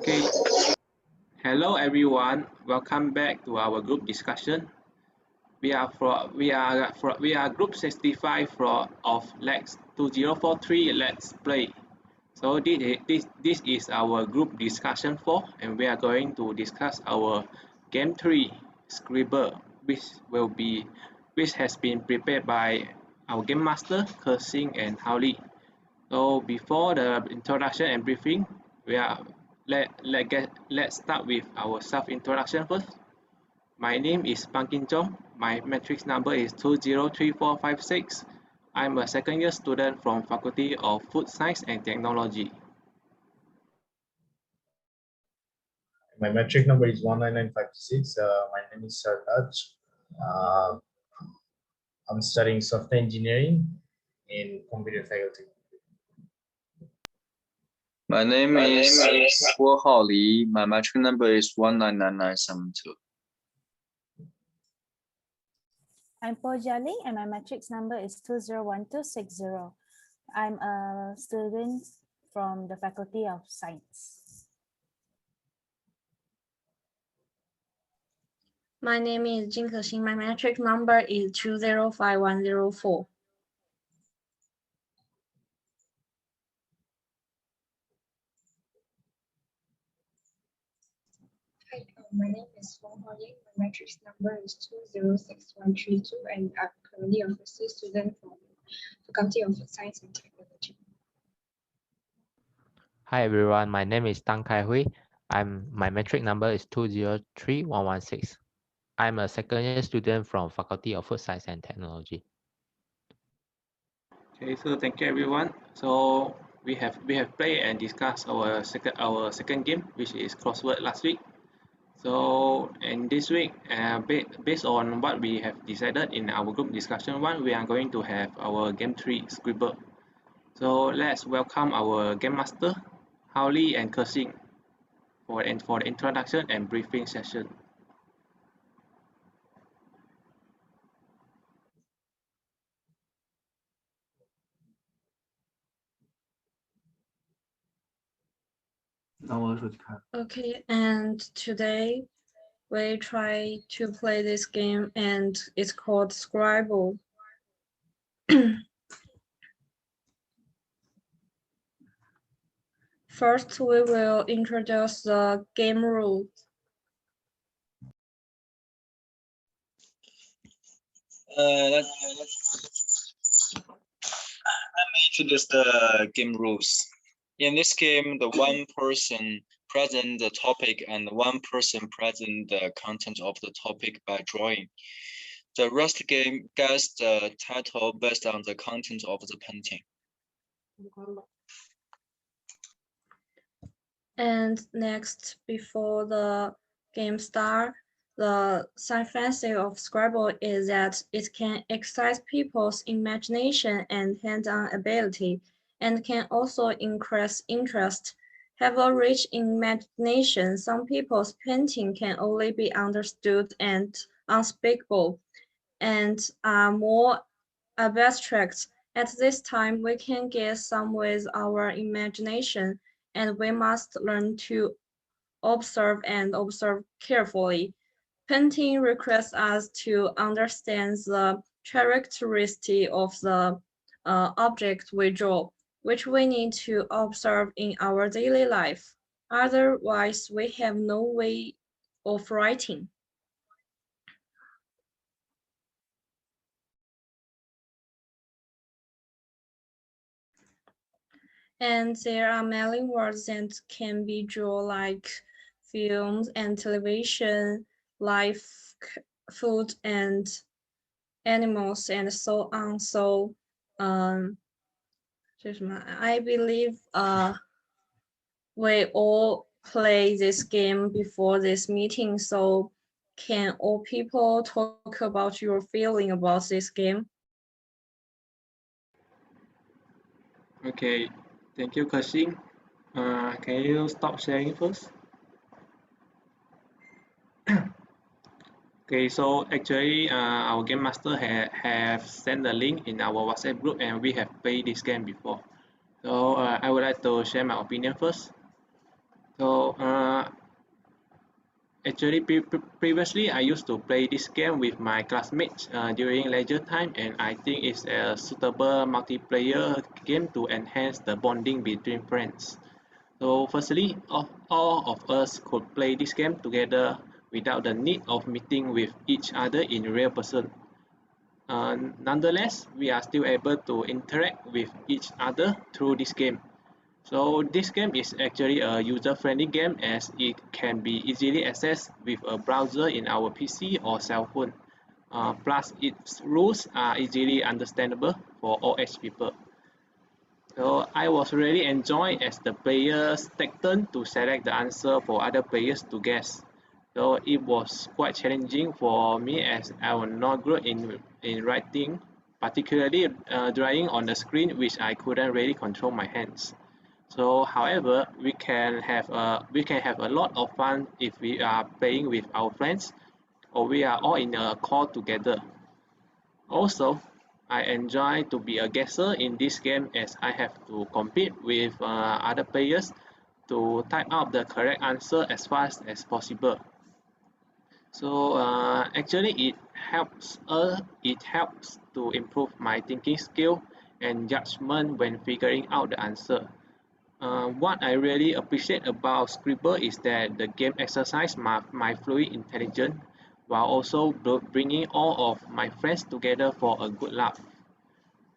Okay. Hello everyone. Welcome back to our group discussion. We are group 65 of LAX 2043. Let's play. So this is our group discussion 4, and we are going to discuss our game 3 Scribble, which has been prepared by our game master KEXIN and HAOLI. So before the introduction and briefing, let's start with our self-introduction first. My name is Phang Chorng. My matrix number is 203456. I'm a second-year student from Faculty of Food Science and Technology. My matric number is 19956. My name is SARTAJ. I'm studying software engineering in computer faculty. My name is HAOLI. My matric number is 199972. I'm Jialing, and my matrix number is 201260. I'm a student from the Faculty of Science. My name is KEXIN. My matrix number is 205104. Hi, my name is Phang. My matrix number is 206132, and I'm currently a first-year student from Faculty of Science and Technology. Hi everyone, my name is KHAI. My matric number is 203116. I'm a second-year student from Faculty of Food Science and Technology. Okay, so thank you everyone. So we have played and discussed our second game, which is crossword last week. So in this week, based on what we have decided in our group discussion 1, we are going to have our game 3 Scribble. So let's welcome our game master, HAOLI and KEXIN, for the introduction and briefing session. Okay, and today we try to play this game, and it's called Scribble. First, we will introduce the game rules. Let me introduce the game rules. In this game, the one person present the topic and one person present the content of the topic by drawing. The rest game gets the title based on the content of the painting. And next, before the game starts, the side fancy of Scribble is that it can excite people's imagination and hands-on ability, and can also increase interest. Have a rich imagination, some people's painting can only be understood and unspeakable, and are more abstract. At this time, we can get some with our imagination, and we must learn to observe and observe carefully. Painting requires us to understand the characteristic of the object we draw, which we need to observe in our daily life. Otherwise, we have no way of writing. And there are many words that can be drawn, like films and television, life, food and animals, and so on. So I believe we all play this game before this meeting. So can all people talk about your feeling about this game? Okay, thank you, KEXIN. Can you stop sharing first? Okay, so actually our game master have sent the link in our WhatsApp group, and we have played this game before. So I would like to share my opinion first. So actually, previously I used to play this game with my classmates during leisure time, and I think it's a suitable multiplayer game to enhance the bonding between friends. So firstly, all of us could play this game together without the need of meeting with each other in real person. Nonetheless, we are still able to interact with each other through this game. So this game is actually a user-friendly game as it can be easily accessed with a browser in our PC or cell phone. Plus, its rules are easily understandable for all age people. So I was really enjoying as the players take turn to select the answer for other players to guess. So it was quite challenging for me as I was not good in writing, particularly drawing on the screen which I couldn't really control my hands. So however, we can have a lot of fun if we are playing with our friends or we are all in a call together. Also, I enjoy to be a guesser in this game as I have to compete with other players to type out the correct answer as fast as possible. So actually it helps to improve my thinking skill and judgment when figuring out the answer. What I really appreciate about Scribble is that the game exercises my fluid intelligence while also bringing all of my friends together for a good laugh.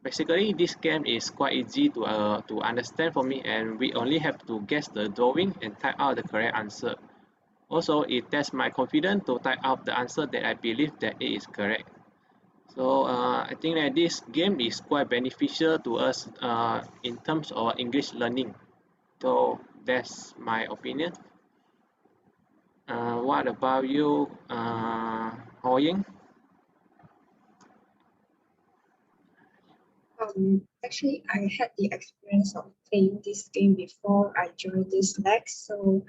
Basically, this game is quite easy to understand for me, and we only have to guess the drawing and type out the correct answer. Also, it tests my confidence to type out the answer that I believe that it is correct. So I think that this game is quite beneficial to us in terms of English learning. So that's my opinion. What about you, Ying? Actually, I had the experience of playing this game before I joined this LAX. So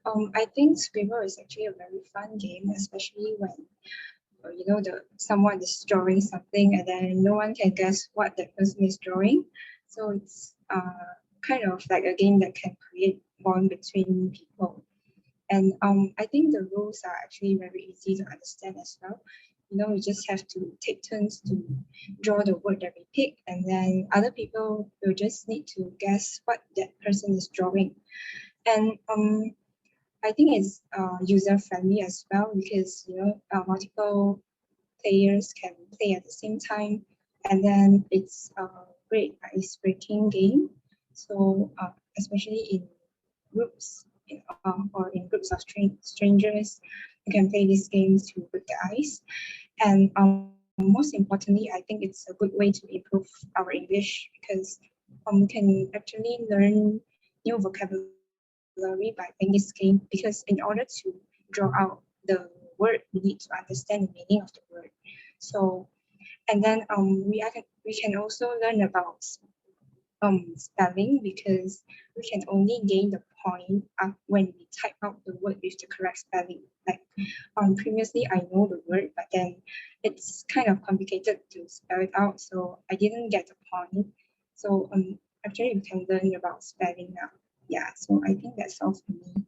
I think Scribble is actually a very fun game, especially when someone is drawing something and then no one can guess what that person is drawing. So it's kind of like a game that can create bond between people. And I think the rules are actually very easy to understand as well. We just have to take turns to draw the word that we pick, and then other people will just need to guess what that person is drawing. And I think it's user friendly as well because multiple players can play at the same time, and then it's a great ice-breaking game. So especially in groups or in groups of strangers, you can play these games to break the ice. And most importantly, I think it's a good way to improve our English because we can actually learn new vocabulary by playing this game, because in order to draw out the word, we need to understand the meaning of the word. So, and then we can also learn about spelling, because we can only gain the point when we type out the word with the correct spelling. Like previously I know the word, but then it's kind of complicated to spell it out, so I didn't get the point. So actually we can learn about spelling now. Yeah, so I think that's all for me.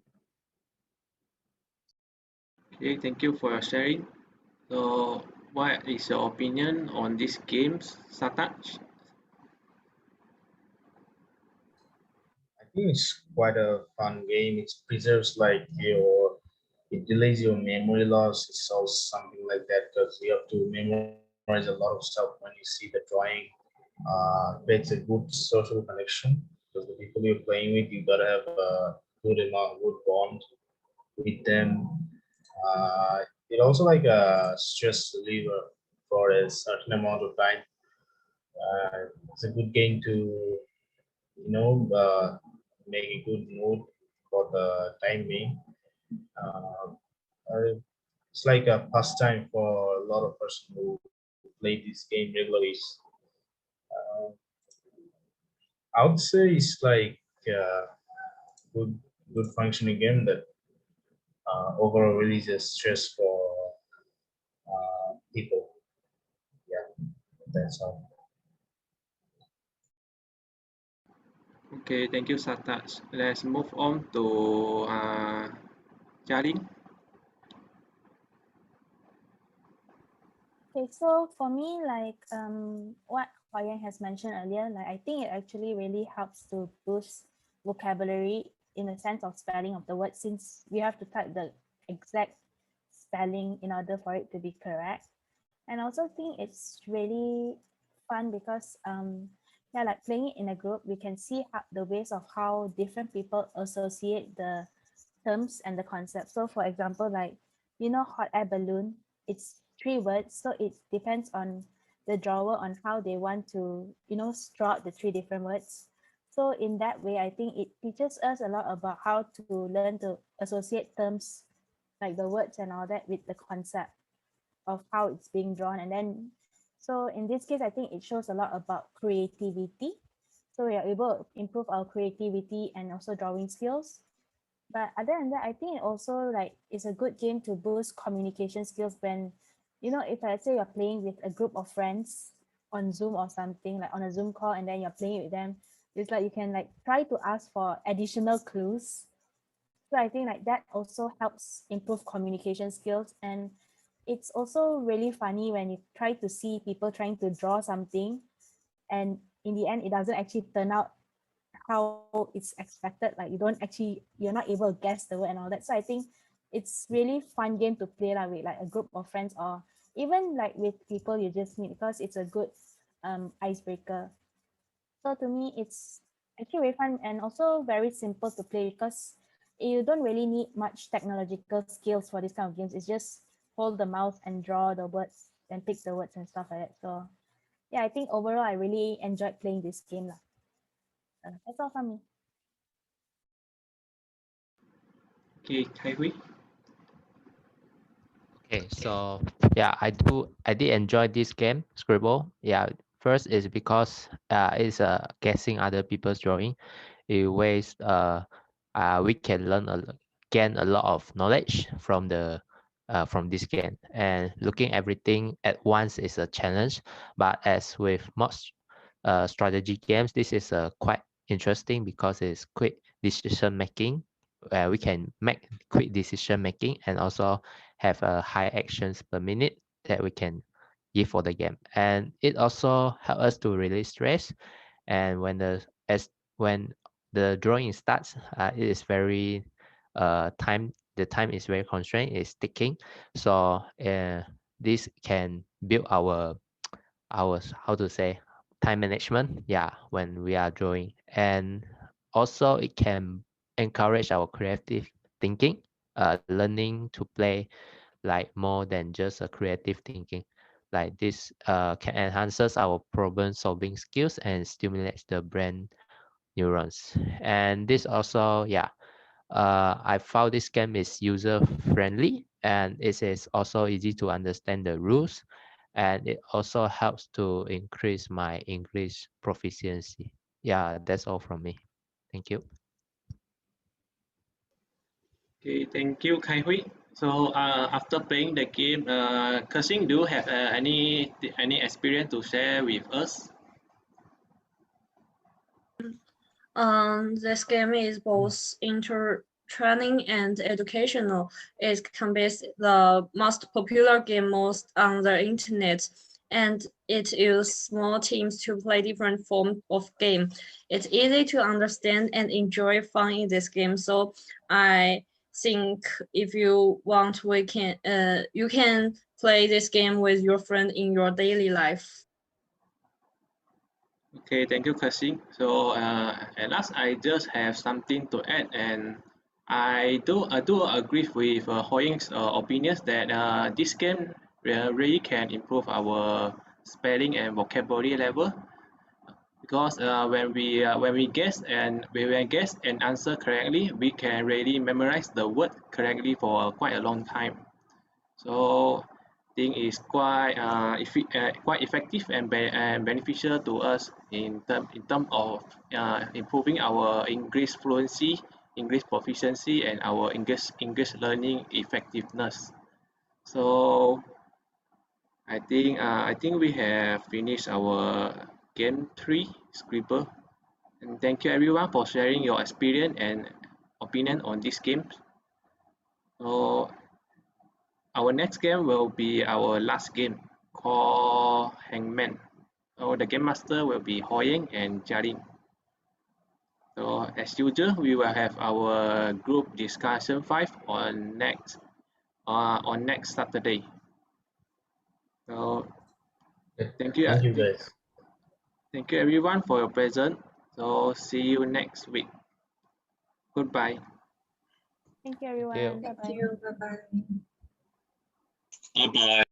Okay, thank you for your sharing. So, what is your opinion on these games, SARTAJ? I think it's quite a fun game. It preserves it delays your memory loss. It's also something like that because you have to memorize a lot of stuff when you see the drawing. Creates a good social connection because the people you're playing with, you gotta have a good bond with them. It also like a stress reliever for a certain amount of time. It's a good game to make a good mood for the time being. Uh, it's like a pastime for a lot of person who play this game regularly. Uh, I would say it's like good good functioning game that overall releases stress for people. Yeah, that's all. Okay, thank you, SARTAJ. Let's move on to Jialing. Okay, so for me, like what YENG has mentioned earlier, like I think it actually really helps to boost vocabulary in the sense of spelling of the word, since we have to type the exact spelling in order for it to be correct. And I also think it's really fun because yeah, like playing it in a group, we can see how, the ways of how different people associate the terms and the concept. So for example, like, you know, hot air balloon, it's 3 words. So it depends on the drawer on how they want to, you know, straw out the 3 different words. So in that way, I think it teaches us a lot about how to learn to associate terms like the words and all that with the concept of how it's being drawn. And then, so in this case, I think it shows a lot about creativity. So we are able to improve our creativity and also drawing skills. But other than that, I think it also like it's a good game to boost communication skills when, you know, if let's say you're playing with a group of friends on Zoom or something, like on a Zoom call, and then you're playing with them, it's like you can like try to ask for additional clues. So I think like that also helps improve communication skills. And it's also really funny when you try to see people trying to draw something, and in the end it doesn't actually turn out how it's expected. Like you're not able to guess the word and all that. So I think it's really fun game to play like with like a group of friends, or even like with people you just meet, because it's a good icebreaker. So to me, it's actually very fun and also very simple to play, because you don't really need much technological skills for this kind of games. It's just hold the mouse and draw the words and pick the words and stuff like that. So yeah, I think overall I really enjoyed playing this game lah. That's all from me. Okay, Kai Hui. Okay, so yeah, I did enjoy this game, Scribble. Yeah, first is because it's guessing other people's drawing. In ways we can gain a lot of knowledge from this game, and looking everything at once is a challenge. But as with most strategy games, this is quite interesting because it's quick decision making, where we can make quick decision making and also have high actions per minute that we can give for the game. And it also helps us to release stress. And when the drawing starts, it is very the time is very constrained, it's ticking. So this can build our how to say time management, yeah, when we are drawing. And also it can encourage our creative thinking, learning to play like more than just a creative thinking. Like this can enhances our problem solving skills and stimulates the brain neurons. And this also, yeah, I found this game is user friendly, and it is also easy to understand the rules, and it also helps to increase my English proficiency. Yeah, that's all from me. Thank you. Okay, thank you, Kai Hui. So after playing the game, KEXIN, do you have any experience to share with us? This game is both training and educational. It combines the most popular game most on the internet, and it uses small teams to play different forms of game. It's easy to understand and enjoy fun in this game. So I think if you want, you can play this game with your friend in your daily life. Okay, thank you, KEXIN. So at last, I just have something to add, and I do agree with Hoying's opinions that this game really can improve our spelling and vocabulary level, because when we guess and answer correctly, we can really memorize the word correctly for quite a long time. So I think it's quite effective and beneficial to us in term of improving our English fluency, English proficiency, and our English learning effectiveness. So I think we have finished our game 3 Scribble. And thank you everyone for sharing your experience and opinion on this game. So our next game will be our last game called Hangman. So the game master will be YENG and Jialing. So as usual, we will have our group discussion 5 on next Saturday. So thank you guys. Thank you everyone for your presence. So see you next week. Goodbye. Thank you, everyone. you. Bye-bye. Thank you. Bye-bye. Bye-bye.